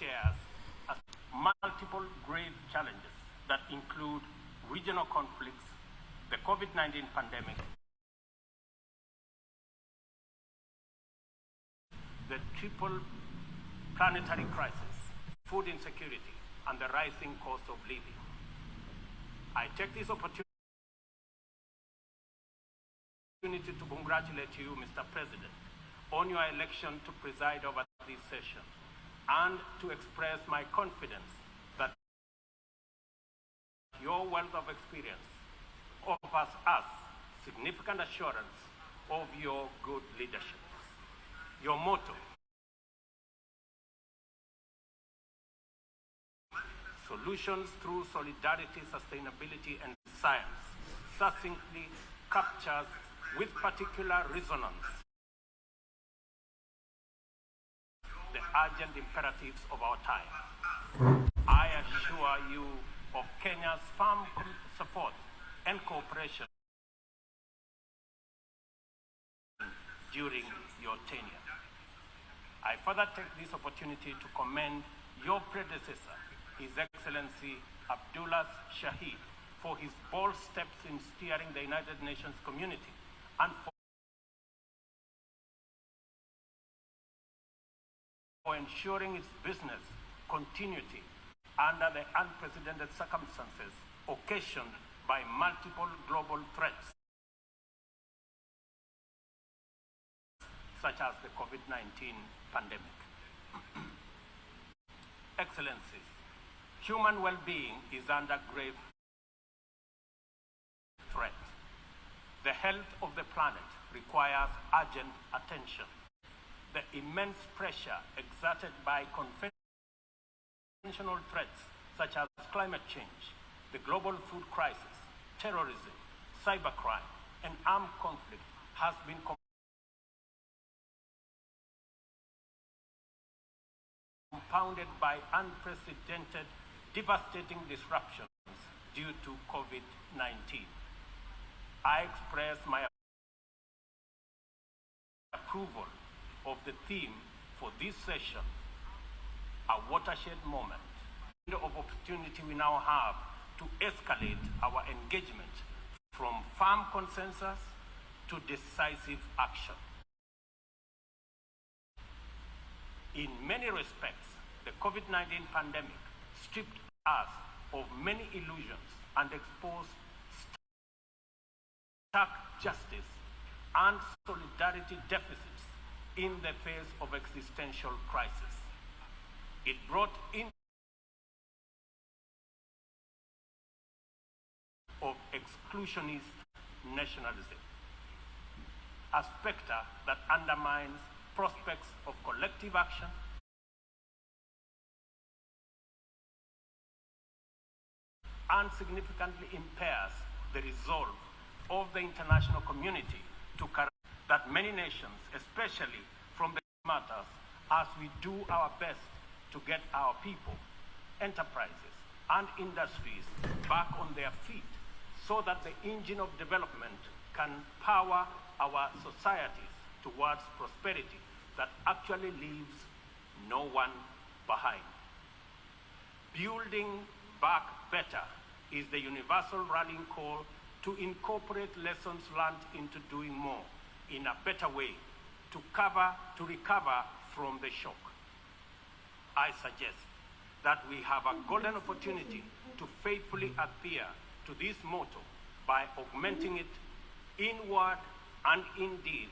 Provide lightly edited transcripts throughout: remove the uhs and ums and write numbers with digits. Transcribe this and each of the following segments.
shares multiple grave challenges that include regional conflicts, the COVID-19 pandemic, the triple planetary crisis, food insecurity, and the rising cost of living. I take this opportunity to congratulate you, Mr. President, on your election to preside over this session, and to express my confidence that your wealth of experience offers us significant assurance of your good leadership. Your motto, solutions through solidarity, sustainability, and science, succinctly captures with particular resonance the urgent imperatives of our time. I assure you of Kenya's firm support and cooperation during your tenure. I further take this opportunity to commend your predecessor, His Excellency Abdullah Shahid, for his bold steps in steering the United Nations community and for ensuring its business continuity under the unprecedented circumstances occasioned by multiple global threats, such as the COVID-19 pandemic. Excellencies, human well-being is under grave threat. The health of the planet requires urgent attention. The immense pressure exerted by conventional threats such as climate change, the global food crisis, terrorism, cybercrime, and armed conflict has been compounded by unprecedented, devastating disruptions due to COVID-19. I express my approval of the theme for this session, a watershed moment, of opportunity we now have to escalate our engagement from firm consensus to decisive action. In many respects, the COVID-19 pandemic stripped us of many illusions and exposed stark justice and solidarity deficits in the face of existential crisis. It brought in of exclusionist nationalism, a specter that undermines prospects of collective action and significantly impairs the resolve of the international community to correct that many nations, especially from the matters, as we do our best to get our people, enterprises, and industries back on their feet so that the engine of development can power our societies towards prosperity that actually leaves no one behind. Building back better is the universal rallying call to incorporate lessons learned into doing more in a better way to recover from the shock. I suggest that we have a golden opportunity to faithfully adhere to this motto by augmenting it in word and in deed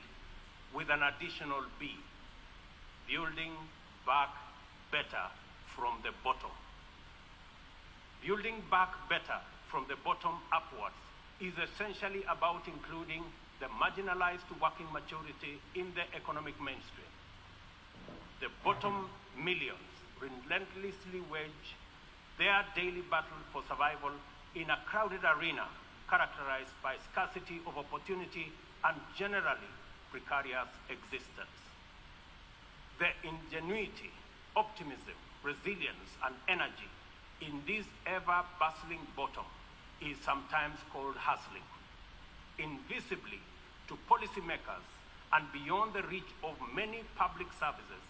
with an additional B, building back better from the bottom. Building back better from the bottom upwards is essentially about including the marginalized to working majority in the economic mainstream. The bottom millions relentlessly wage their daily battle for survival in a crowded arena characterized by scarcity of opportunity and generally precarious existence. The ingenuity, optimism, resilience, and energy in this ever-bustling bottom is sometimes called hustling. Invisibly to policymakers and beyond the reach of many public services,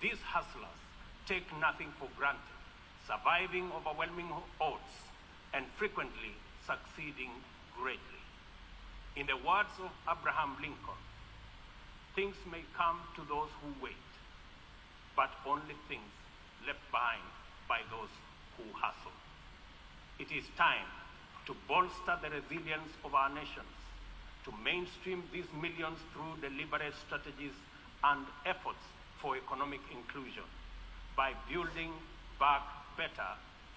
these hustlers take nothing for granted, surviving overwhelming odds, and frequently succeeding greatly. In the words of Abraham Lincoln, things may come to those who wait, but only things left behind by those who hustle. It is time to bolster the resilience of our nations, to mainstream these millions through deliberate strategies and efforts for economic inclusion by building back better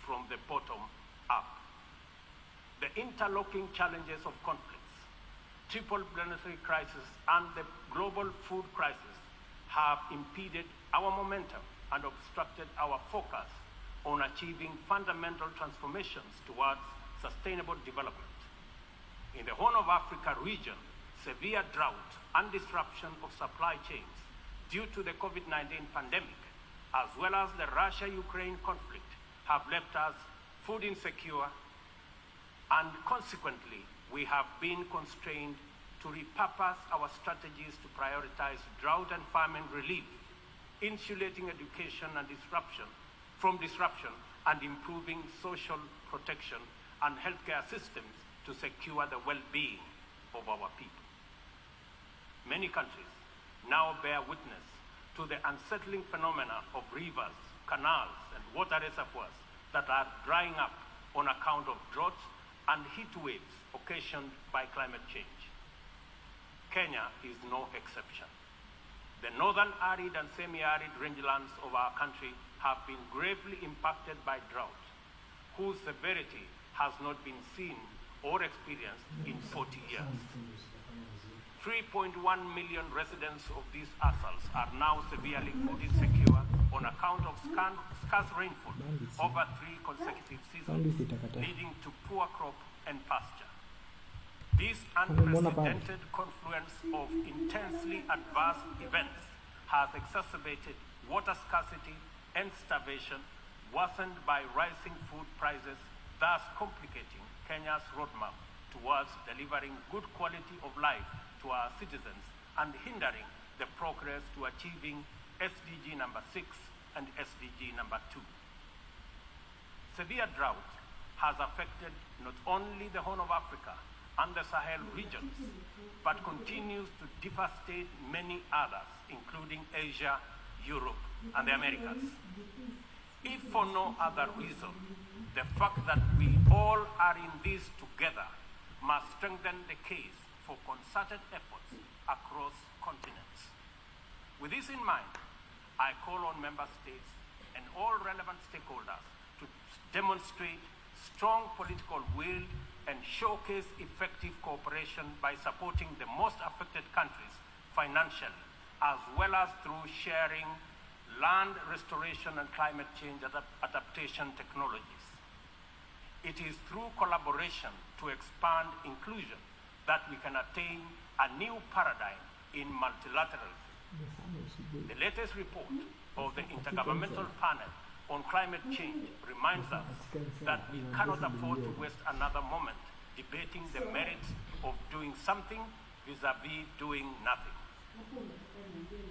from the bottom up. The interlocking challenges of conflicts, triple planetary crisis, and the global food crisis have impeded our momentum and obstructed our focus on achieving fundamental transformations towards sustainable development. In the Horn of Africa region, severe drought and disruption of supply chains due to the COVID-19 pandemic, as well as the Russia-Ukraine conflict, have left us food insecure, and consequently, we have been constrained to repurpose our strategies to prioritize drought and famine relief, insulating education and disruption, and improving social protection and healthcare systems to secure the well-being of our people. Many countries now bear witness to the unsettling phenomena of rivers, canals, and water reservoirs that are drying up on account of droughts and heat waves occasioned by climate change. Kenya is no exception. The northern arid and semi-arid rangelands of our country have been gravely impacted by drought, whose severity has not been seen or experienced in 40 years. 3.1 million residents of these assals are now severely food insecure on account of scarce rainfall over 3 consecutive seasons, leading to poor crop and pasture. This unprecedented confluence of intensely adverse events has exacerbated water scarcity and starvation, worsened by rising food prices, thus complicating Kenya's roadmap towards delivering good quality of life to our citizens and hindering the progress to achieving SDG number 6 and SDG number 2. Severe drought has affected not only the Horn of Africa and the Sahel regions, but continues to devastate many others, including Asia, Europe, and the Americas. If for no other reason, the fact that we all are in this together must strengthen the case for concerted efforts across continents. With this in mind, I call on member states and all relevant stakeholders to demonstrate strong political will and showcase effective cooperation by supporting the most affected countries financially, as well as through sharing land restoration and climate change adaptation technologies. It is through collaboration to expand inclusion that we can attain a new paradigm in multilateralism. The latest report of the Intergovernmental Panel on Climate Change reminds us that we cannot afford to waste another moment debating the merits of doing something vis-a-vis doing nothing.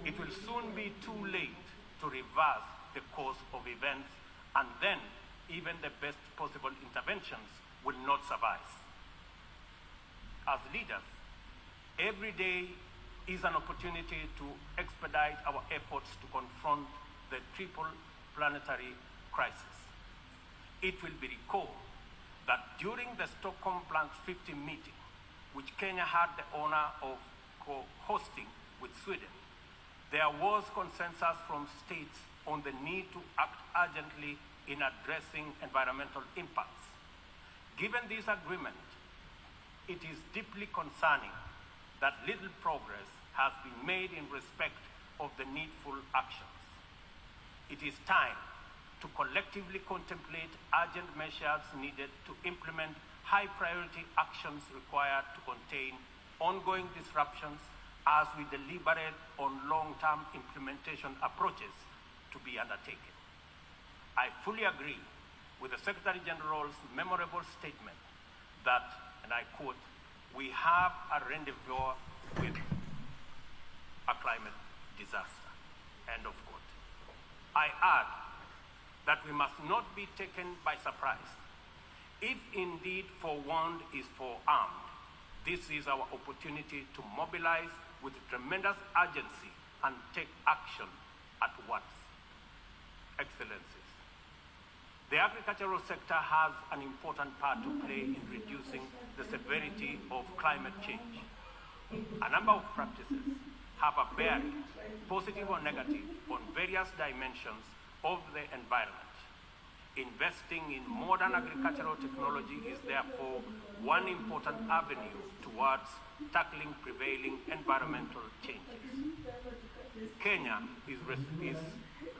It will soon be too late to reverse the course of events, and then even the best possible interventions will not suffice. As leaders, every day is an opportunity to expedite our efforts to confront the triple planetary crisis. It will be recalled that during the Stockholm Plus 50 meeting, which Kenya had the honor of co-hosting with Sweden, there was consensus from states on the need to act urgently in addressing environmental impacts. Given this agreement, it is deeply concerning that little progress has been made in respect of the needful actions. It is time to collectively contemplate urgent measures needed to implement high-priority actions required to contain ongoing disruptions as we deliberate on long-term implementation approaches to be undertaken. I fully agree with the Secretary General's memorable statement that, and I quote, "We have a rendezvous with a climate disaster," end of quote. I add that we must not be taken by surprise. If indeed forewarned is forearmed, this is our opportunity to mobilize with tremendous urgency and take action at once. Excellencies, the agricultural sector has an important part to play in reducing the severity of climate change. A number of practices have a bearing, positive or negative, on various dimensions of the environment. Investing in modern agricultural technology is therefore one important avenue towards tackling prevailing environmental changes. Kenya is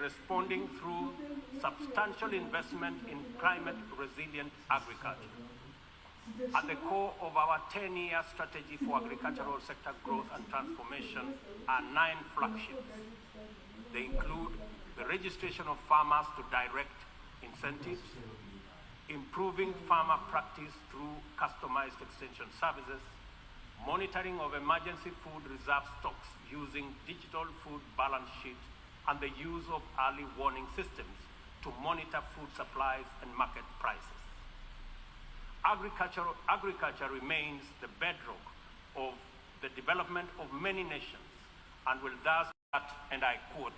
responding through substantial investment in climate-resilient agriculture. At the core of our 10-year strategy for agricultural sector growth and transformation are 9 flagships. They include the registration of farmers to direct incentives, improving farmer practice through customized extension services, monitoring of emergency food reserve stocks using digital food balance sheet, and the use of early warning systems to monitor food supplies and market prices. Agriculture remains the bedrock of the development of many nations and will thus, and I quote,